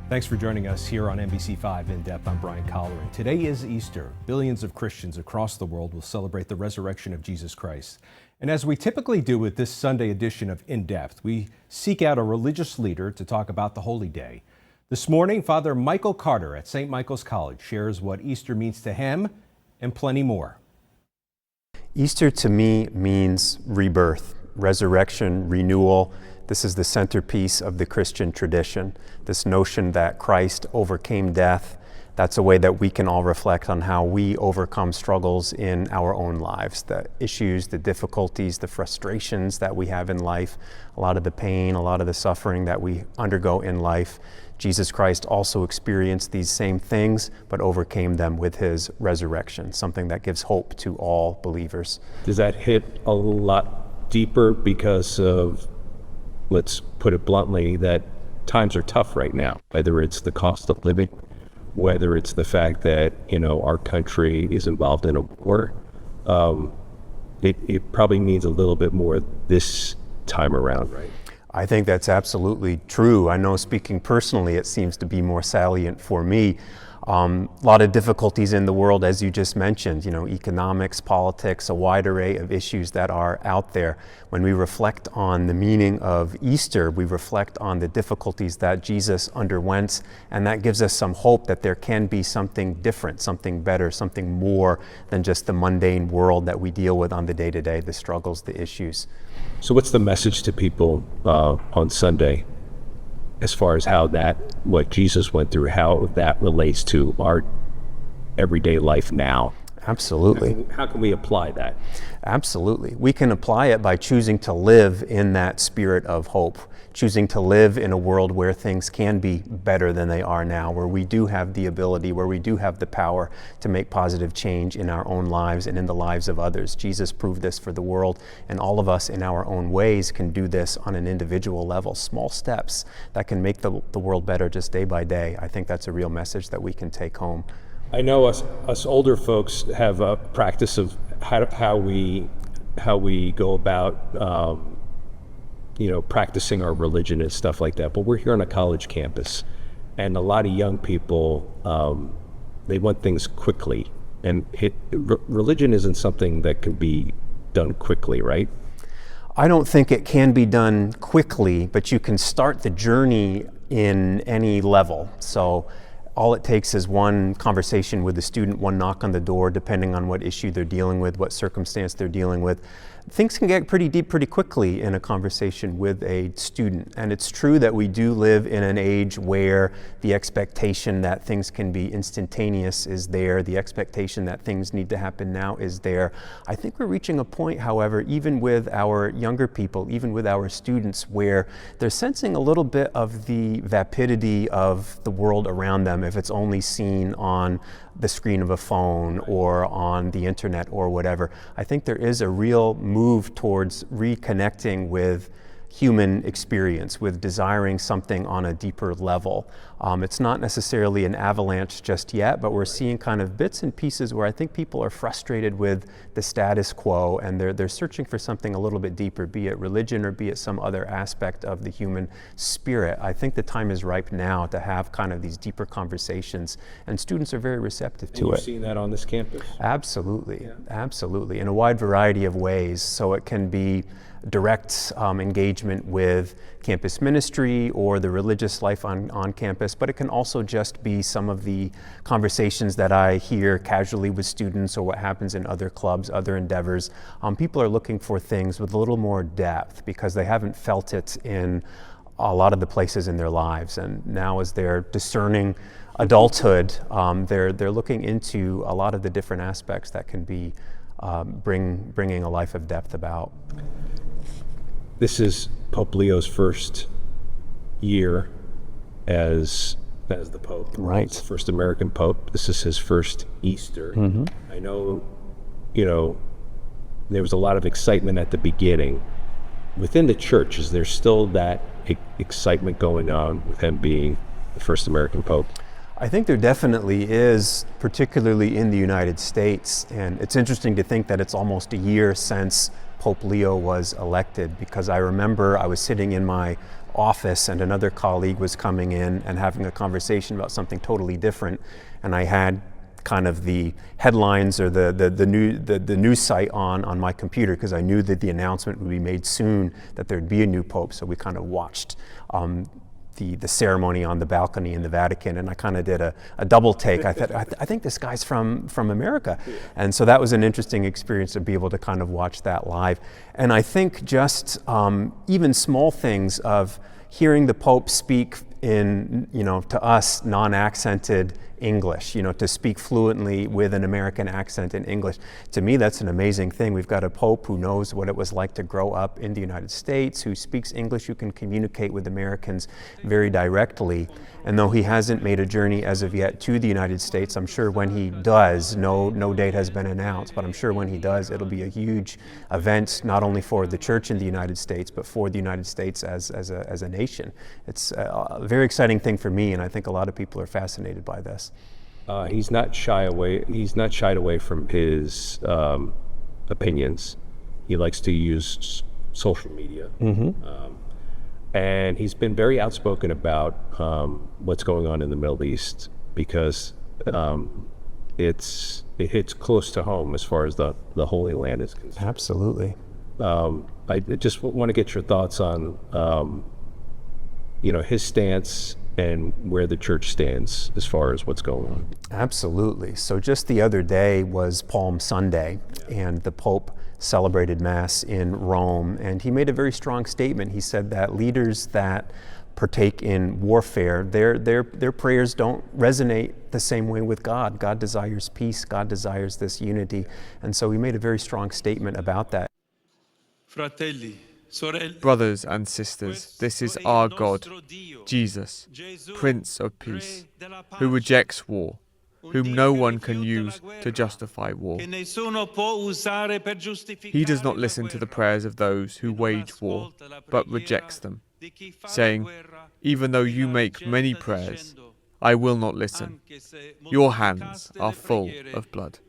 Thanks for joining us here on NBC5 In Depth. I'm Brian Collar, and today is Easter. Billions of Christians across the world will celebrate the resurrection of Jesus Christ. And as we typically do with this Sunday edition of In Depth, we seek out a religious leader to talk about the holy day. This morning, Father Michael Carter at St. Michael's College shares what Easter means to him and plenty more. Easter to me means rebirth, resurrection, renewal. This is the centerpiece of the Christian tradition, this notion that Christ overcame death. That's a way that we can all reflect on how we overcome struggles in our own lives, the issues, the difficulties, the frustrations that we have in life, a lot of the pain, a lot of the suffering that we undergo in life. Jesus Christ also experienced these same things, but overcame them with his resurrection, something that gives hope to all believers. Does that hit a lot deeper because of, let's put it bluntly, that times are tough right now, whether it's the cost of living, whether it's the fact that, our country is involved in a war? It probably means a little bit more this time around, right? I think that's absolutely true. I know, speaking personally, it seems to be more salient for me. A lot of difficulties in the world, as you just mentioned, economics, politics, a wide array of issues that are out there. When we reflect on the meaning of Easter, we reflect on the difficulties that Jesus underwent, and that gives us some hope that there can be something different, something better, something more than just the mundane world that we deal with on the day-to-day, the struggles, the issues. So what's the message to people on Sunday as far as what Jesus went through, how that relates to our everyday life now? Absolutely. How can we apply that? Absolutely. We can apply it by choosing to live in that spirit of hope, choosing to live in a world where things can be better than they are now, where we do have the ability, where we do have the power to make positive change in our own lives and in the lives of others. Jesus proved this for the world, and all of us in our own ways can do this on an individual level, small steps that can make the world better just day by day. I think that's a real message that we can take home. I know us older folks have a practice of how we go about practicing our religion and stuff like that. But we're here on a college campus, and a lot of young people they want things quickly, and religion isn't something that can be done quickly, right? I don't think it can be done quickly, but you can start the journey in any level. So all it takes is one conversation with the student, one knock on the door, depending on what issue they're dealing with, what circumstance they're dealing with. Things can get pretty deep pretty quickly in a conversation with a student. And it's true that we do live in an age where the expectation that things can be instantaneous is there. The expectation that things need to happen now is there. I think we're reaching a point, however, even with our younger people, even with our students, where they're sensing a little bit of the vapidity of the world around them if it's only seen on the screen of a phone or on the internet or whatever. I think there is a real move towards reconnecting with human experience, with desiring something on a deeper level. It's not necessarily an avalanche just yet, but we're seeing kind of bits and pieces where I think people are frustrated with the status quo, and they're searching for something a little bit deeper, be it religion or be it some other aspect of the human spirit. I think the time is ripe now to have kind of these deeper conversations, and students are very receptive to it. You've seen that on this campus? Absolutely, absolutely, in a wide variety of ways. So it can be direct engagement with campus ministry or the religious life on campus, but it can also just be some of the conversations that I hear casually with students or what happens in other clubs, other endeavors. People are looking for things with a little more depth because they haven't felt it in a lot of the places in their lives, and now as they're discerning adulthood, they're looking into a lot of the different aspects that can be bringing a life of depth about. This is Pope Leo's first year as the Pope. Right. He's the first American Pope. This is his first Easter. Mm-hmm. I know, there was a lot of excitement at the beginning. Within the church, is there still that excitement going on with him being the first American Pope? I think there definitely is, particularly in the United States. And it's interesting to think that it's almost a year since Pope Leo was elected, because I remember I was sitting in my office, and another colleague was coming in and having a conversation about something totally different, and I had kind of the headlines or the news site on my computer because I knew that the announcement would be made soon that there'd be a new pope. So we kind of watched the ceremony on the balcony in the Vatican, and I kind of did a double take. I thought, I think this guy's from America. Yeah. And so that was an interesting experience to be able to kind of watch that live. And I think just even small things of hearing the Pope speak in, to us, non-accented English, to speak fluently with an American accent in English. To me, that's an amazing thing. We've got a Pope who knows what it was like to grow up in the United States, who speaks English, who can communicate with Americans very directly. And though he hasn't made a journey as of yet to the United States, I'm sure when he does, no date has been announced, but I'm sure when he does, it'll be a huge event, not only for the church in the United States, but for the United States as a nation. It's a very exciting thing for me, and I think a lot of people are fascinated by this. He's not shied away from his opinions. He likes to use social media. Mm-hmm. And he's been very outspoken about what's going on in the Middle East because it hits close to home as far as the Holy Land is concerned. Absolutely. I just want to get your thoughts on his stance and where the church stands as far as what's going on. Absolutely. So just the other day was Palm Sunday, and the Pope celebrated Mass in Rome, and he made a very strong statement. He said that leaders that partake in warfare, their prayers don't resonate the same way with God. God desires peace, God desires this unity, and so he made a very strong statement about that. Brothers and sisters, this is our God, Jesus, Prince of Peace, who rejects war, whom no one can use to justify war. He does not listen to the prayers of those who wage war, but rejects them, saying, "Even though you make many prayers, I will not listen. Your hands are full of blood."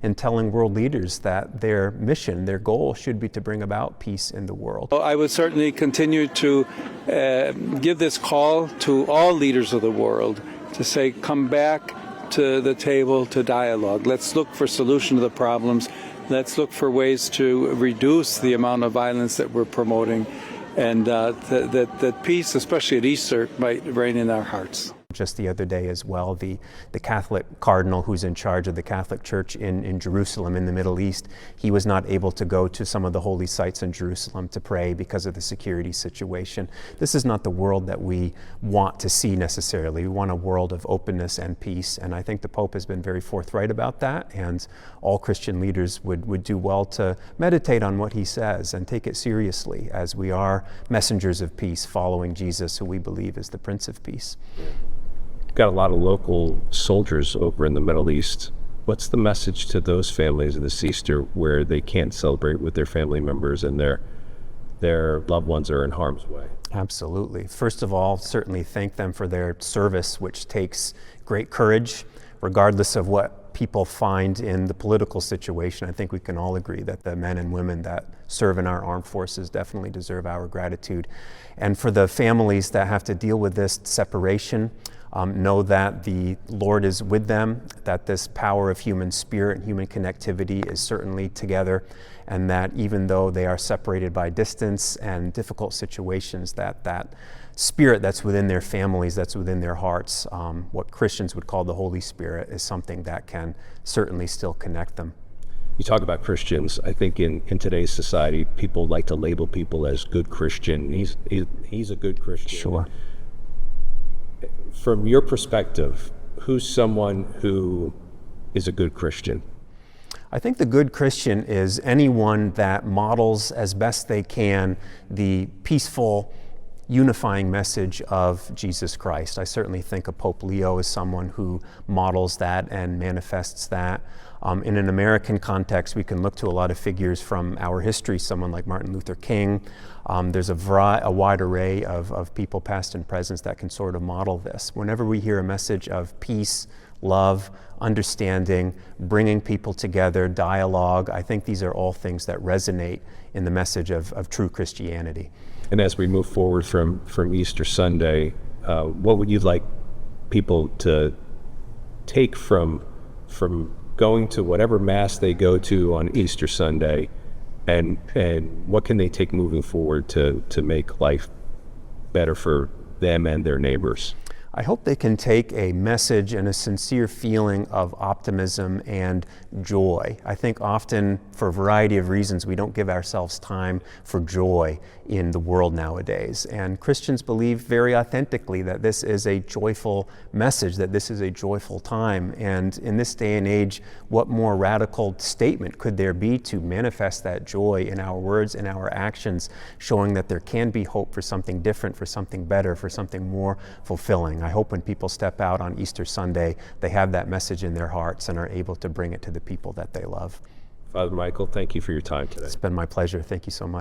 And telling world leaders that their mission, their goal should be to bring about peace in the world. I would certainly continue to give this call to all leaders of the world to say, come back to the table to dialogue. Let's look for solution to the problems. Let's look for ways to reduce the amount of violence that we're promoting, and that peace, especially at Easter, might reign in our hearts. Just the other day as well, the Catholic cardinal who's in charge of the Catholic Church in Jerusalem in the Middle East, he was not able to go to some of the holy sites in Jerusalem to pray because of the security situation. This is not the world that we want to see necessarily. We want a world of openness and peace, and I think the Pope has been very forthright about that, and all Christian leaders would do well to meditate on what he says and take it seriously, as we are messengers of peace following Jesus, who we believe is the Prince of Peace. Got a lot of local soldiers over in the Middle East. What's the message to those families this Easter where they can't celebrate with their family members and their loved ones are in harm's way? Absolutely. First of all, certainly thank them for their service, which takes great courage, regardless of what people find in the political situation. I think we can all agree that the men and women that serve in our armed forces definitely deserve our gratitude. And for the families that have to deal with this separation, know that the Lord is with them, that this power of human spirit and human connectivity is certainly together, and that even though they are separated by distance and difficult situations, that spirit that's within their families, that's within their hearts, what Christians would call the Holy Spirit, is something that can certainly still connect them. You talk about Christians. I think in today's society, people like to label people as good Christian. He's a good Christian. Sure. From your perspective, who's someone who is a good Christian? I think the good Christian is anyone that models as best they can the peaceful, unifying message of Jesus Christ. I certainly think of Pope Leo as someone who models that and manifests that. In an American context, we can look to a lot of figures from our history, someone like Martin Luther King. There's a wide array of people, past and present, that can sort of model this. Whenever we hear a message of peace, love, understanding, bringing people together, dialogue, I think these are all things that resonate in the message of true Christianity. And as we move forward from Easter Sunday, what would you like people to take from going to whatever Mass they go to on Easter Sunday, and what can they take moving forward to make life better for them and their neighbors? I hope they can take a message and a sincere feeling of optimism and joy. I think often, for a variety of reasons, we don't give ourselves time for joy in the world nowadays. And Christians believe very authentically that this is a joyful message, that this is a joyful time. And in this day and age, what more radical statement could there be to manifest that joy in our words and our actions, showing that there can be hope for something different, for something better, for something more fulfilling. I hope when people step out on Easter Sunday, they have that message in their hearts and are able to bring it to the people that they love. Father Michael, thank you for your time today. It's been my pleasure. Thank you so much.